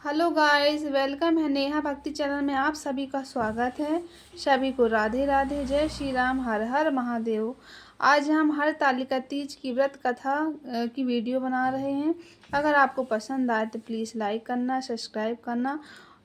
Hello guys, welcome है नेहा भक्ति channel में। आप सभी का स्वागत है। सभी को राधे राधे, जय श्री राम, हर हर महादेव। आज हम हरतालिका तीज की व्रत कथा की वीडियो बना रहे हैं। अगर आपको पसंद आए तो प्लीज़ लाइक करना, सब्सक्राइब करना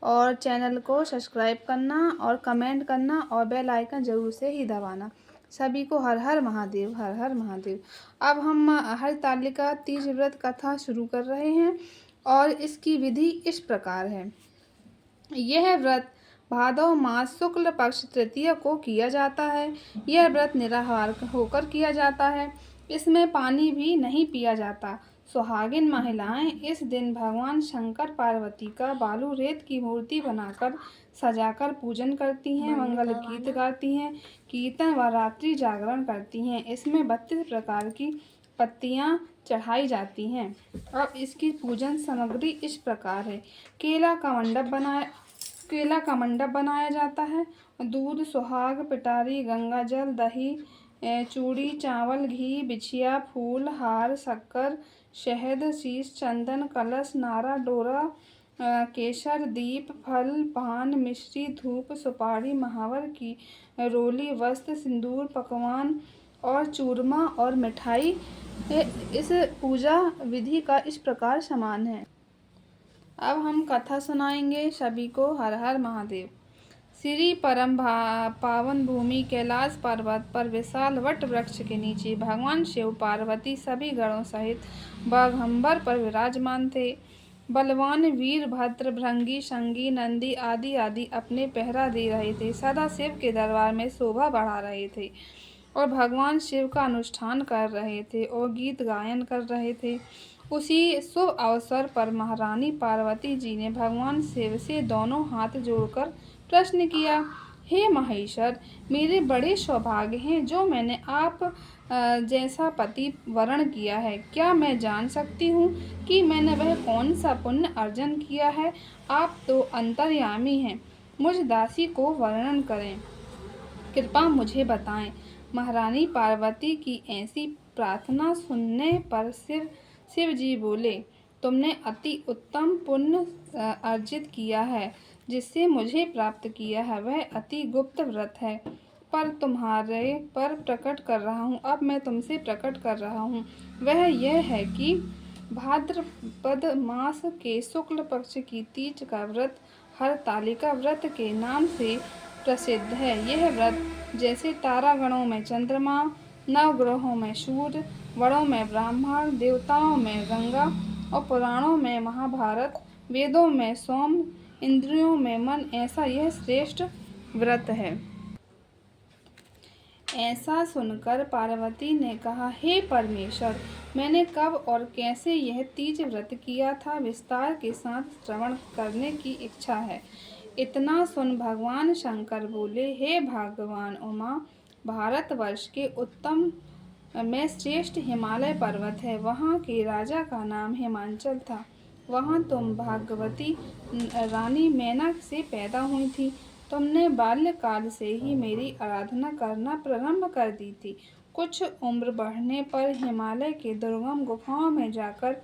और चैनल को सब्सक्राइब करना और कमेंट करना और बेल आइकन ज़रूर से ही दबाना। सभी को हर हर महादेव, हर हर महादेव। अब हम हरतालिका तीज व्रत कथा शुरू कर रहे हैं और इसकी विधि इस प्रकार है। यह व्रत भादव मास शुक्ल पक्ष तृतीया को किया जाता है। यह व्रत निराहार होकर किया जाता है। इसमें पानी भी नहीं पिया जाता। सुहागिन महिलाएं इस दिन भगवान शंकर पार्वती का बालू रेत की मूर्ति बनाकर सजाकर पूजन करती हैं, मंगल गीत गाती हैं, कीर्तन व रात्रि जागरण करती हैं। इसमें 32 प्रकार की पत्तियां चढ़ाई जाती हैं। अब इसकी पूजन सामग्री इस प्रकार है। केला का मंडप बनाया जाता है। दूध, सुहाग, पिटारी, गंगा जल, दही, चूड़ी, चावल, घी, बिछिया, फूल, हार, शक्कर, शहद, शीश, चंदन, कलश, नारा, डोरा, केसर, दीप, फल, पान, मिश्री, धूप, सुपारी, महावर की रोली, वस्त्र, सिंदूर, पकवान और चूरमा और मिठाई इस पूजा विधि का इस प्रकार समान है। अब हम कथा सुनाएंगे। सभी को हर हर महादेव। श्री परम पावन भूमि कैलाश पर्वत पर विशाल वट वृक्ष के नीचे भगवान शिव पार्वती सभी गणों सहित बाघंबर पर विराजमान थे। बलवान वीरभद्र, भृंगी, शंगी, नंदी आदि आदि अपने पहरा दे रहे थे, सदा शिव के दरबार में शोभा बढ़ा रहे थे और भगवान शिव का अनुष्ठान कर रहे थे और गीत गायन कर रहे थे। उसी शुभ अवसर पर महारानी पार्वती जी ने भगवान शिव से दोनों हाथ जोड़कर प्रश्न किया, हे महेश्वर, मेरे बड़े सौभाग्य हैं जो मैंने आप जैसा पति वरण किया है। क्या मैं जान सकती हूँ कि मैंने वह कौन सा पुण्य अर्जन किया है? आप तो अंतर्यामी हैं, मुझ दासी को वर्णन करें, कृपा मुझे बताएं। महारानी पार्वती की ऐसी प्रार्थना सुनने पर शिव जी बोले, तुमने अति उत्तम पुण्य अर्जित किया है। जिससे मुझे प्राप्त किया है वह अति गुप्त व्रत है, पर तुम्हारे पर प्रकट कर रहा हूँ। अब मैं तुमसे प्रकट कर रहा हूँ। वह यह है कि भाद्रपद मास के शुक्ल पक्ष की तीज का व्रत हरतालिका व्रत के नाम से प्रसिद्ध है। यह व्रत जैसे तारागणों में चंद्रमा, नवग्रहों में सूर्य, वरों में ब्राह्मण, देवताओं में गंगा और पुराणों में महाभारत, वेदों में सोम, इंद्रियों में मन, ऐसा यह श्रेष्ठ व्रत है। ऐसा सुनकर पार्वती ने कहा, हे परमेश्वर, मैंने कब और कैसे यह तीज व्रत किया था, विस्तार के साथ श्रवण करने की इच्छा है। इतना सुन भगवान शंकर बोले, हे भगवान उमा, भारतवर्ष के उत्तम में श्रेष्ठ हिमालय पर्वत है। वहाँ के राजा का नाम हिमांचल था। वहाँ तुम भागवती रानी मेनक से पैदा हुई थी। तुमने बाल्यकाल से ही मेरी आराधना करना प्रारंभ कर दी थी। कुछ उम्र बढ़ने पर हिमालय के दुर्गम गुफाओं में जाकर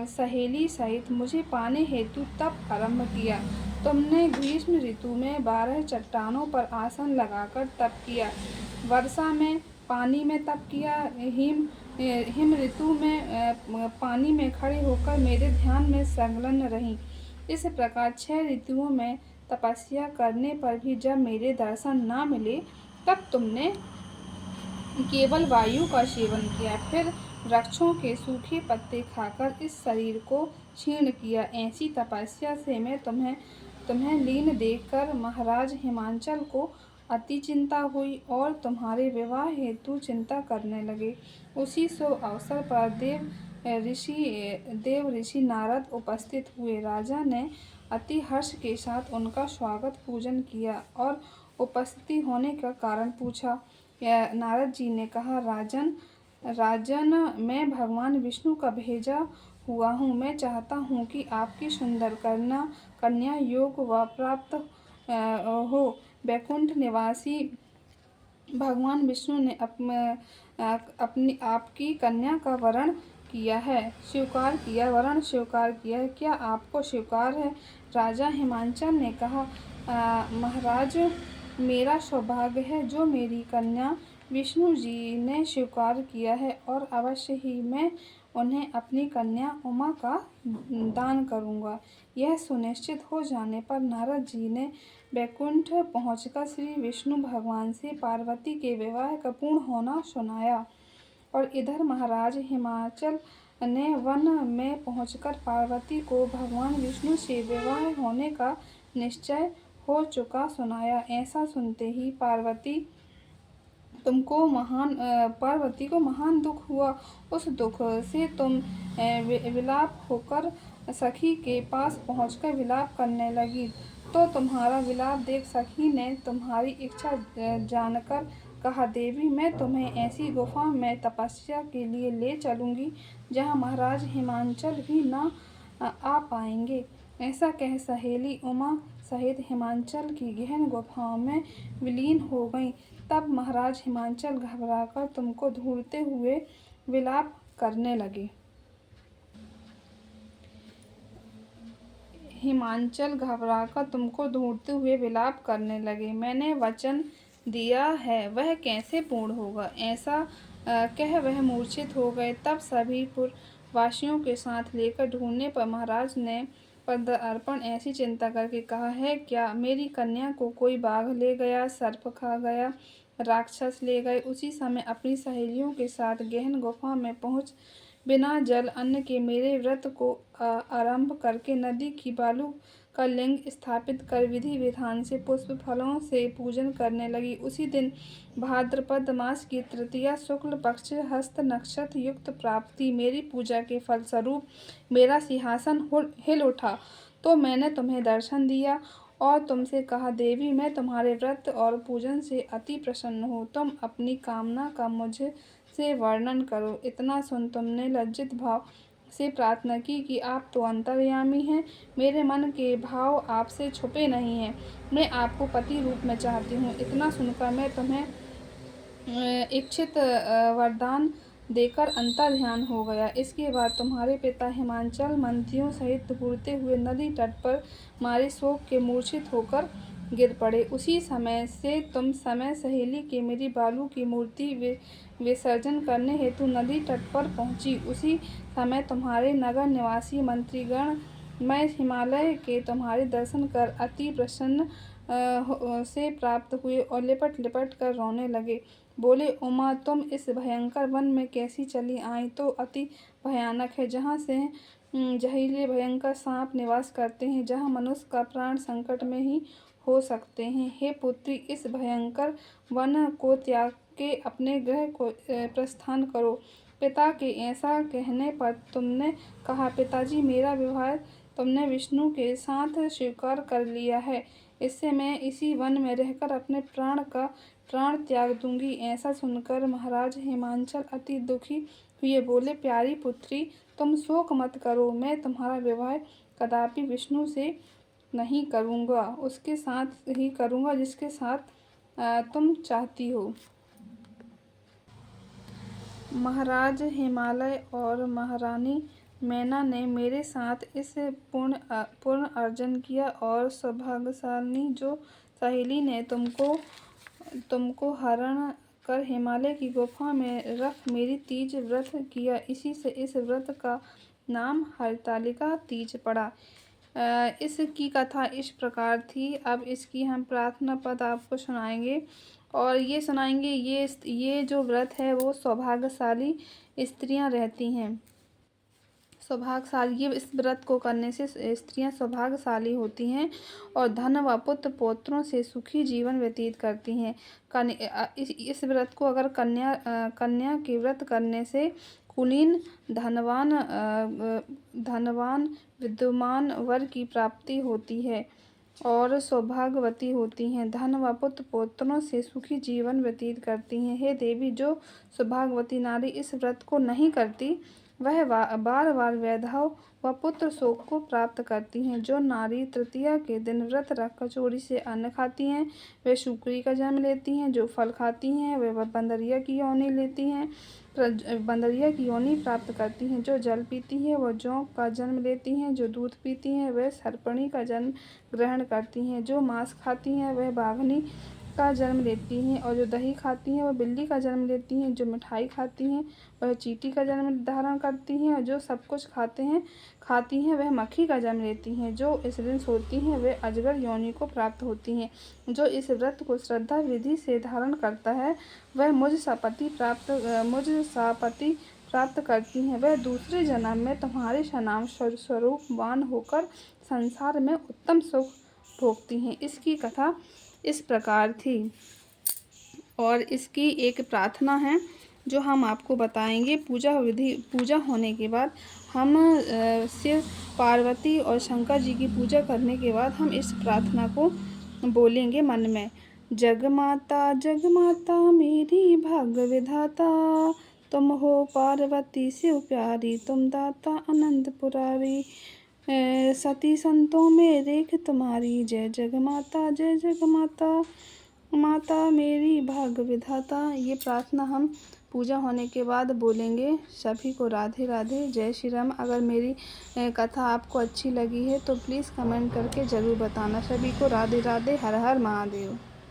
सहेली सहित मुझे पाने हेतु तप आरंभ किया। तुमने ग्रीष्म ऋतु में 12 चट्टानों पर आसन लगाकर तप किया, वर्षा में पानी में तप किया, हिम ऋतु में पानी में खड़े होकर मेरे ध्यान में संलग्न रही। इस प्रकार 6 ऋतुओं में तपस्या करने पर भी जब मेरे दर्शन न मिले, तब तुमने केवल वायु का सेवन किया, फिर वृक्षों के सूखे पत्ते खाकर इस शरीर को क्षीण किया। ऐसी तपस्या से मैं तुम्हें लीन देखकर महाराज हिमांचल को अति चिंता हुई और तुम्हारे विवाह हेतु चिंता करने लगे। उसी शुभ अवसर पर देव ऋषि नारद उपस्थित हुए। राजा ने अति हर्ष के साथ उनका स्वागत पूजन किया और उपस्थिति होने का कारण पूछा। नारद जी ने कहा, राजन, मैं भगवान विष्णु का भेजा हुआ हूँ। मैं चाहता हूँ कि आपकी सुंदर कन्या योग व प्राप्त हो। वैकुंठ निवासी भगवान विष्णु ने आपकी कन्या का वरण किया है, स्वीकार किया, वरण स्वीकार किया है। क्या आपको स्वीकार है? राजा हिमांचल ने कहा, महाराज, मेरा सौभाग्य है जो मेरी कन्या विष्णु जी ने स्वीकार किया है, और अवश्य ही मैं उन्हें अपनी कन्या उमा का दान करूँगा। यह सुनिश्चित हो जाने पर नारद जी ने वैकुंठ पहुंचकर श्री विष्णु भगवान से पार्वती के विवाह का पूर्ण होना सुनाया। और इधर महाराज हिमाचल ने वन में पहुंचकर पार्वती को भगवान विष्णु से विवाह होने का निश्चय हो चुका सुनाया। ऐसा सुनते ही पार्वती को महान दुख हुआ। उस दुख से तुम विलाप होकर सखी के पास पहुंचकर विलाप करने लगी। तो तुम्हारा विलाप देख सखी ने तुम्हारी इच्छा जानकर कहा, देवी, मैं तुम्हें ऐसी गुफा में तपस्या के लिए ले चलूंगी जहाँ महाराज हिमांचल भी न आ पाएंगे। ऐसा कह सहेली उमा सहित हिमांचल की गहन गुफाओं में विलीन हो गईं। तब महाराज हिमांचल घबराकर तुमको ढूंढते हुए विलाप करने लगे। मैंने वचन दिया है, वह कैसे पूर्ण होगा? ऐसा कह वह मूर्छित हो गए। तब सभी पुरवासियों के साथ लेकर ढूंढने पर महाराज ने पदार्पण ऐसी चिंता करके कहा है, क्या मेरी कन्या को कोई बाघ ले गया, सर्प खा गया, राक्षस ले गए? उसी समय अपनी सहेलियों के साथ गहन गुफा में पहुंच बिना जल अन्न के मेरे व्रत को आरंभ करके नदी की बालू का लिंग स्थापित कर विधि विधान से पुष्प फलों से पूजन करने लगी। उसी दिन भाद्रपद मास की तृतीया शुक्ल पक्ष हस्त नक्षत्र युक्त प्राप्ति मेरी पूजा के फलस्वरूप मेरा सिंहासन हिल उठा। तो मैंने तुम्हें दर्शन दिया और तुमसे कहा, देवी, मैं तुम्हारे व्रत और पूजन से अति प्रसन्न हूँ। तुम अपनी कामना का मुझे से वर्णन करो। इतना सुन तुमने लज्जित भाव से प्रार्थना की कि आप तो अंतर्यामी हैं, मेरे मन के भाव आपसे छुपे नहीं हैं, मैं आपको पति रूप में चाहती हूँ। इतना सुनकर मैं तुम्हें इच्छित वरदान देकर अंतर्ध्यान हो गया। इसके बाद तुम्हारे पिता हिमांचल मंत्रियों सहित घूरते हुए नदी तट पर मारे शोक के मूर्छित होकर गिर पड़े। उसी समय से तुम समय सहेली के मेरी बालू की मूर्ति विसर्जन करने हेतु नदी तट पर पहुंची। उसी समय तुम्हारे नगर निवासी मंत्रीगण मैं हिमालय के तुम्हारे दर्शन कर अति प्रसन्न से प्राप्त हुए और लिपट लिपट कर रोने लगे। बोले, उमा, तुम इस भयंकर वन में कैसी चली आई? तो अति भयानक है, जहाँ से जहरीले भयंकर सांप निवास करते हैं, जहाँ मनुष्य का प्राण संकट में ही हो सकते हैं। हे पुत्री, इस भयंकर वन को त्याग के अपने गृह को प्रस्थान करो। पिता के ऐसा कहने पर तुमने कहा, पिताजी, मेरा विवाह तुमने विष्णु के साथ स्वीकार कर लिया है, इससे मैं इसी वन में रहकर अपने प्राण त्याग दूंगी। ऐसा सुनकर महाराज हिमांचल अति दुखी हुए। बोले, प्यारी पुत्री, तुम शोक मत करो, मैं तुम्हारा विवाह कदापि विष्णु से नहीं करूँगा, उसके साथ ही करूँगा जिसके साथ तुम चाहती हो। महाराज हिमालय और महारानी मैना ने मेरे साथ इस पुण्य अर्जन किया, और सौभाग्यशालिनी जो सहेली ने तुमको हरण कर हिमालय की गुफा में रख मेरी तीज व्रत किया, इसी से इस व्रत का नाम हरतालिका तीज पड़ा। इसकी कथा इस प्रकार थी। अब इसकी हम प्रार्थना पद आपको सुनाएंगे, और ये सुनाएंगे, ये जो व्रत है वो सौभाग्यशाली स्त्रियां रहती हैं। ये इस व्रत को करने से स्त्रियां सौभाग्यशाली होती हैं और धन व पुत्र पौत्रों से सुखी जीवन व्यतीत करती हैं। इस व्रत को अगर कन्या के व्रत करने से कुलीन धनवान विद्यमान वर की प्राप्ति होती है और सौभाग्यवती होती हैं, धन व पुत्र पौत्रों से सुखी जीवन व्यतीत करती हैं। हे देवी, जो सौभाग्यवती नारी इस व्रत को नहीं करती वह बार बार वैधव व पुत्र शोक को प्राप्त करती हैं। जो नारी तृतीया के दिन व्रत रख कचौरी से अन्न खाती हैं वे शुक्री का जन्म लेती हैं। जो फल खाती हैं वे बंदरिया की योनि लेती हैं, बंदरिया की योनि प्राप्त करती हैं। जो जल पीती हैं वह जोंक का जन्म लेती हैं। जो दूध पीती हैं वे सर्पणी का जन्म ग्रहण करती हैं। जो मांस खाती हैं वह बाघनी का जन्म लेती हैं, और जो दही खाती हैं वह बिल्ली का जन्म लेती हैं। जो मिठाई खाती हैं वह चींटी का जन्म धारण करती हैं, और जो सब कुछ खाती हैं वह मक्खी का जन्म लेती हैं। जो इस दिन सोती हैं वे अजगर योनि को प्राप्त होती हैं। जो इस व्रत को श्रद्धा विधि से धारण करता है वह मुझ सा पति प्राप्त करती हैं। वह दूसरे जन्म में तुम्हारे सनाम स्वरूपवान होकर संसार में उत्तम सुख भोगती हैं। इसकी कथा इस प्रकार थी, और इसकी एक प्रार्थना है जो हम आपको बताएंगे। पूजा होने के बाद हम शिव पार्वती और शंकर जी की पूजा करने के बाद हम इस प्रार्थना को बोलेंगे मन में। जगमाता मेरी भाग्य विधाता, तुम हो पार्वती शिव प्यारी, तुम दाता अनंत पुरारी, सती संतों में रेख तुम्हारी, जय जगमाता जय जगमाता, माता मेरी भाग्य विधाता। ये प्रार्थना हम पूजा होने के बाद बोलेंगे। सभी को राधे राधे, जय श्री राम। अगर मेरी कथा आपको अच्छी लगी है तो प्लीज़ कमेंट करके ज़रूर बताना। सभी को राधे राधे, हर हर महादेव।